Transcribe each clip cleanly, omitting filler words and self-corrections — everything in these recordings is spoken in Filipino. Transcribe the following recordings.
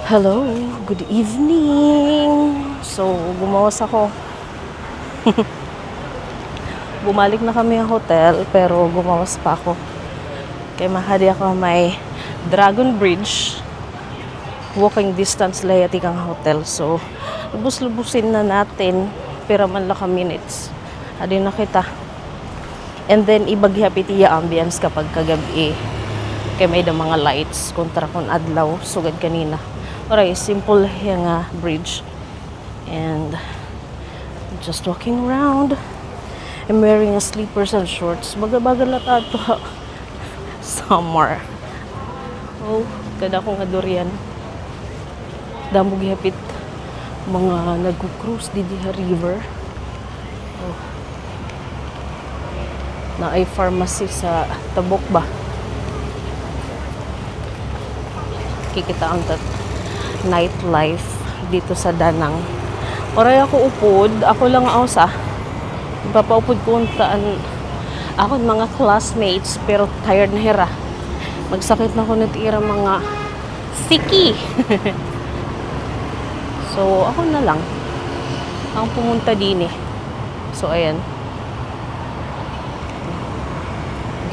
Hello, good evening. So, gumawas ako. Bumalik na kami ang hotel, pero gumawas pa ako. Kaya mahali ako may Dragon Bridge. Walking distance layati kang hotel. So, lubos-lubusin na natin. Pero man lang ka minutes. Adi na kita. And then, ibaghapiti ya ambience kapag kagabi. Kaya may mga lights kontra kon adlaw. Sugad kanina. Alright, simple yung bridge. And just walking around. I'm wearing a slippers and shorts. Baga-baga lata ito. Summer. Oh, kada ko nga durian. Damo gihapit mga nag-cruise di diha river. Oh. Na ay pharmacy sa Tabok ba? Kikita ang nightlife dito sa Danang. Oray ako upod, ako lang ausa. Papaupod ko untaan ako mga classmates pero tired na hira. Magsakit na ko natira mga siki. So ako na lang ang pumunta din eh. So ayan.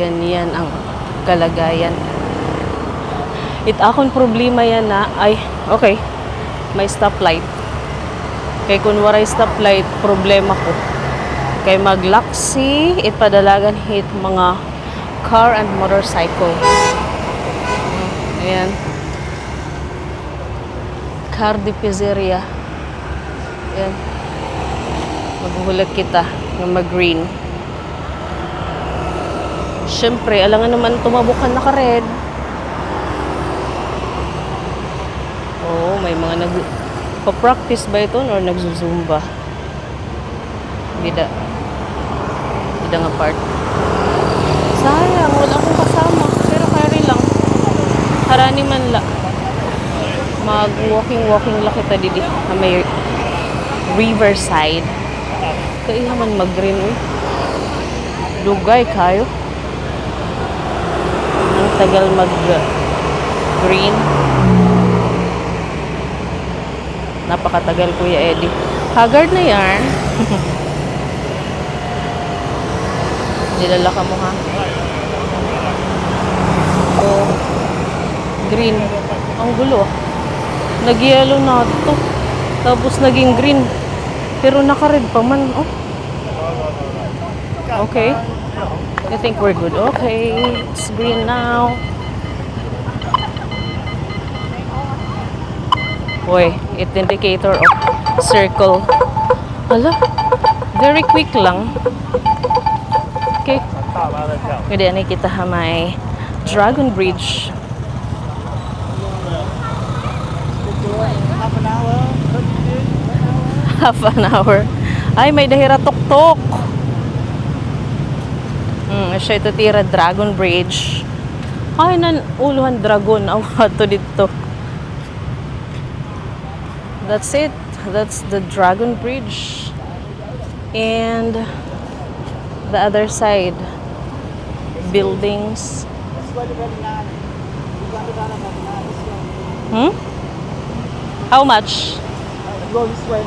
Ganyan ang kalagayan. Akong problema yan na ay okay. May stoplight. Kay kun waray stoplight problema ko. Kay maglaksi, padalagan hit mga car and motorcycle. Ayan. Car de pizzeria. Ayan. Maghuhulat kita ng mag-green. Siyempre, alangan naman tumabukan naka-red. Oh, may mga nag-practice ba ito or nagzuzumba? Bida nga part. Sayang, wala akong kasama. Pero carry lang. Harani man la. Mag-walking la kita didi. May riverside. Kaya man mag-green eh. Lugay kayo. Ang tagal mag-green. Napakatagal Kuya Eddie. Haggard na yan. Nilala ka mo ha. Oh, green. Ang gulo. Nag-yellow na ito. Tapos naging green. Pero naka-red pa man. Oh. Okay. I think we're good. Okay. It's green now. Boy, it indicator of circle. Hala. Very quick lang. Okay. Pwede na kita may Dragon Bridge. Half an hour. Ay, may dahira tok-tok. Siya ito tira Dragon Bridge. Ay, uluhan dragon. Awato dito. That's it. That's the Dragon Bridge. And the other side, buildings. How much? Go this way.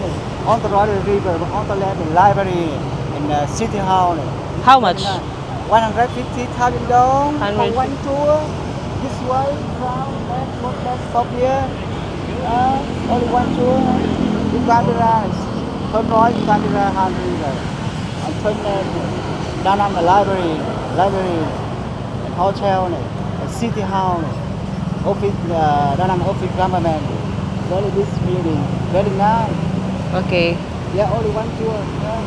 On the right river, on the left, library, in the city hall. How much? 150,000 dong. For 150. one tour. This way, crown, left, stop here. Only one tour. You can be right. Turn right, you can be right hand river. And turn left. Down on the library, and hotel, and city hall, office, down on office government. Very this building, very nice. Okay. Yeah, only one tour. Yeah.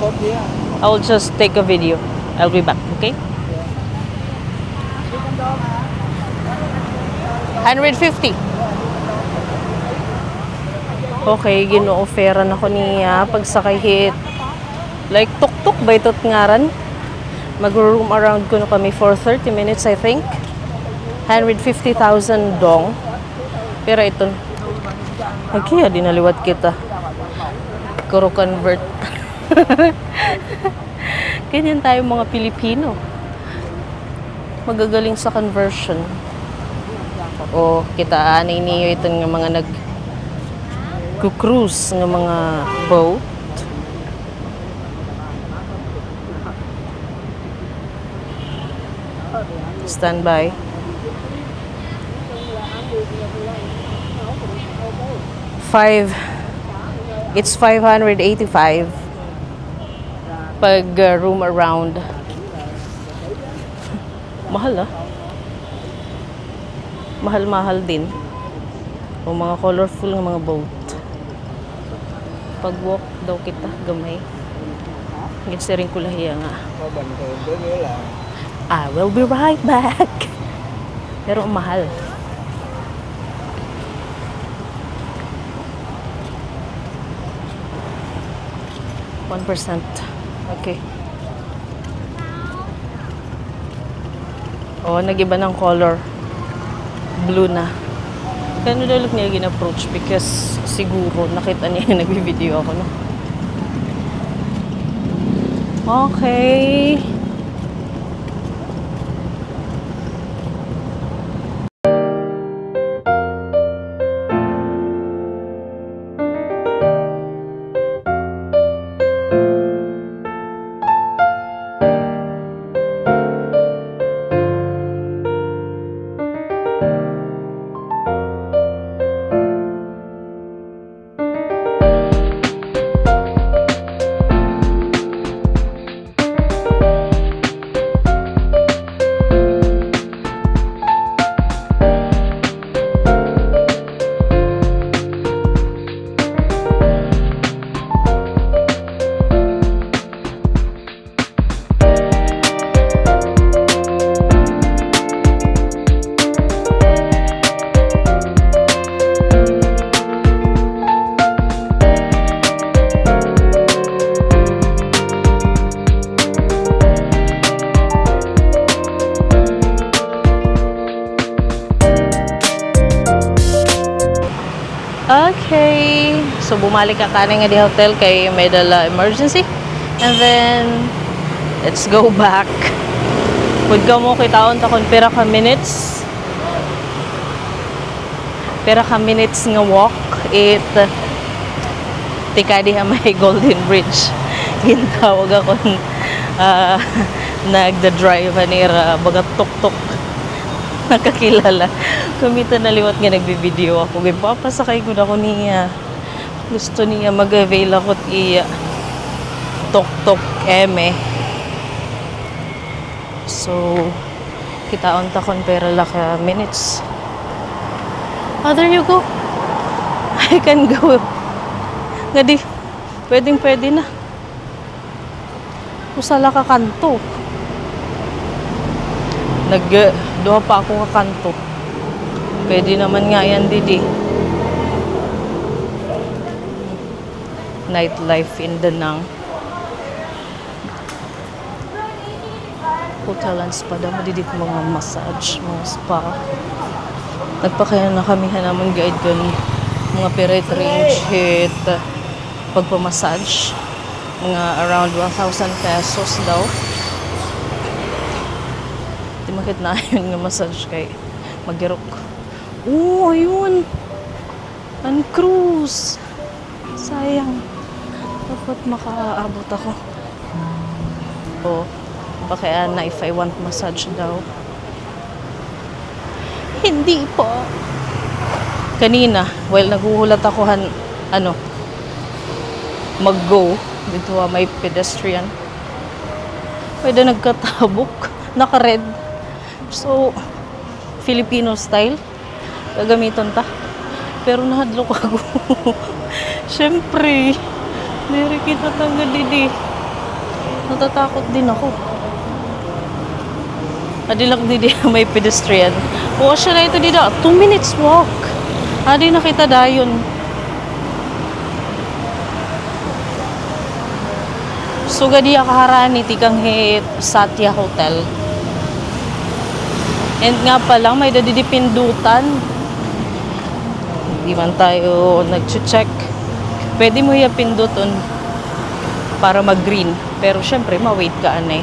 Stop here. I will just take a video. I'll be back, okay? 150. Okay, gino-offeran ako niya pagsakay hit. Like, tuk-tuk ba ito't ngaran? Mag-room around ko na kami for 30 minutes, I think. 150,000 dong. Pero ito, okay, dinaliwat kita. Kuro convert. Ganyan tayo mga Pilipino. Magagaling sa conversion. O kita anay niyo ito nga mga cruise nga mga boat. Stand by. It's 585 pag room around. Mahal ah. Mahal din. O mga colorful ng mga boat. Pag walk daw kita gamay. Ngit sa rin kulahiya nga. I will be right back. Pero mahal. %. Okay. Oh, nag-iba ng color. Blue na. Kaya nalulok niya gin-approach because siguro nakita niya yung nagbi-video ako, no? Okay. Okay. So, bumalik ka kanin nga di hotel kay may dala emergency. And then, let's go back. Pwede ka mo kitaon takon pera ka minutes. Pera ka minutes nga walk. Tika diha may Golden Bridge. Gintawag ako nagda-drive nira baga tuk-tuk. Nakakilala. Kumita na liwat nga nagbi-video ako. Papasakay ko na ko niya. Gusto niya mag-avail ako iya. Tok-tok eme. So, kitaon takon pera laka minutes. Oh, there you go. I can go. Nga di, pwede na. Usala ka kanto. Duha pa ako kakanto. Pwede naman nga yan, Didi. Nightlife in Danang. Hotel and spa daw. Madidit mga massage, mga spa. Nagpakaya na kami naman guide ko mga pirate range hit pagpamassage. Mga around 1,000 pesos daw. Makit na yun nga massage kay magirok. Oh, ayun. Ang cruise. Sayang. Dapat makaabot ako. Oh, pakaya na if I want massage daw. Hindi po. Kanina, while naghuhulat ako mag-go dito may pedestrian. Pwede nagkatabok. Naka-red. So, Filipino style. Gagamiton ta. Pero nahadlok ako. Siyempre, diri kita tangga didi. Natatakot din ako. Adilak didi may pedestrian. O siya na ito didi. 2 minutes walk. Adi nakita dayon. So, gadi akaharani tikang hit Satya Hotel. And nga pa lang, may dadidipindutan. Hindi man tayo nag-check. Pwede mo yung pinduton para mag-green. Pero syempre, ma-wait ka anay.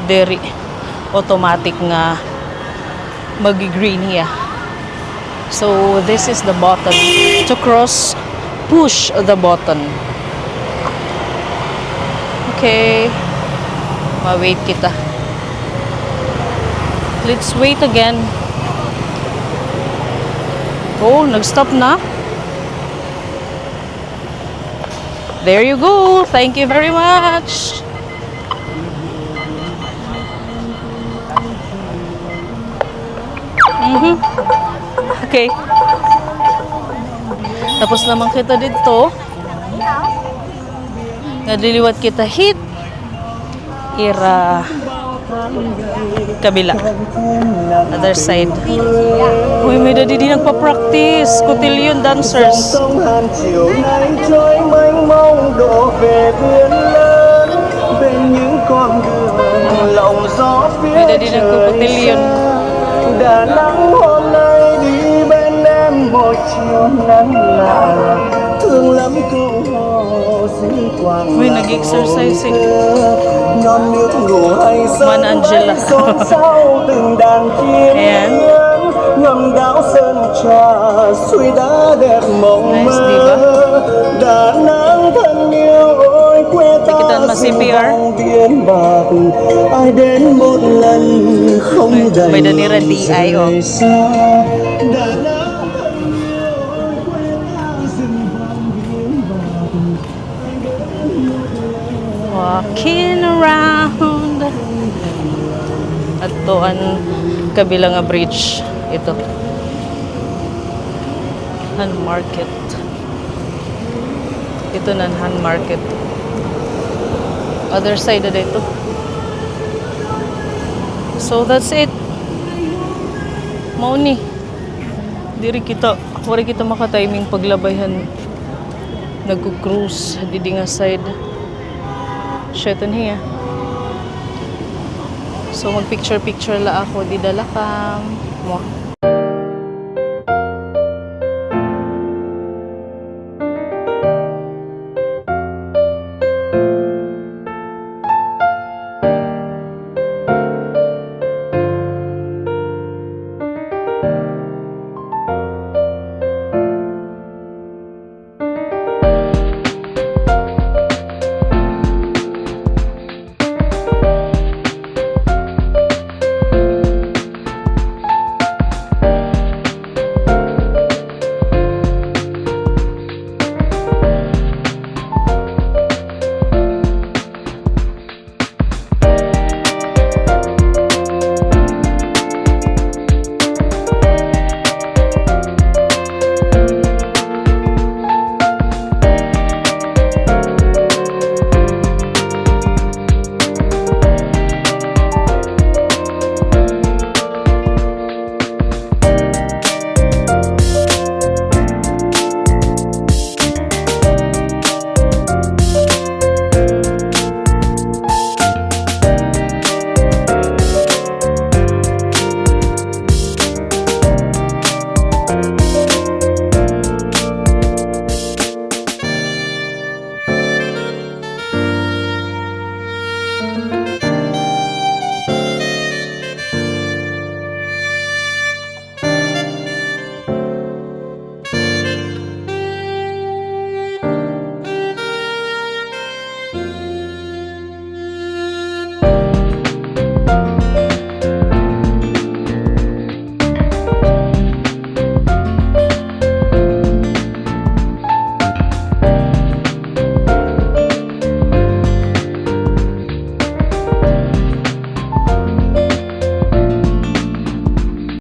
Deri, automatic nga mag-green hiya. So this is the button. To cross, push the button. Okay. Ma-wait kita. Let's wait again. Oh, nag-stop na. There you go. Thank you very much. Okay. Tapos naman kita dito. Nadiliwat kita hit. Ira kabila. Other side. Uy, may dadi di nagpa-practice. Cotillion dancers. Sông Hàn chiều nay trôi mênh mông đổ về biển lớn bên những con đường lộng gió phía May dadi nagpa-cotillion. Đà Nẵng hôm nay đi bên em một chiều nắng lạ thương lắm câu hò xinh quàng Uy, nag-exercise eh. non nước ngủ hay Man Angela. xôn xao từng đàn chim Ayan. ngầm đảo sơn trà suối đá đẹp mộng Nice, mơ diba? Đà Nẵng thân yêu ôi quê ta Tikitan mà rừng CPR. vang biển bạc ai đến một lần không đầy May danira DI, oh. rời xa Đà Nẵng thân yêu ôi quê ta rừng vang biển bạc ai đến một lần Walking around. At to ang kabilang nga bridge. Ito. Han Market. Ito na ang Han Market. Other side na dito. So that's it. Mauni. Diri kita. Wari kita makatiming paglabayhan. Nagko-cruise. Didi nga side. Shetan hiya. So mag-picture-picture la ako. Di dala kam.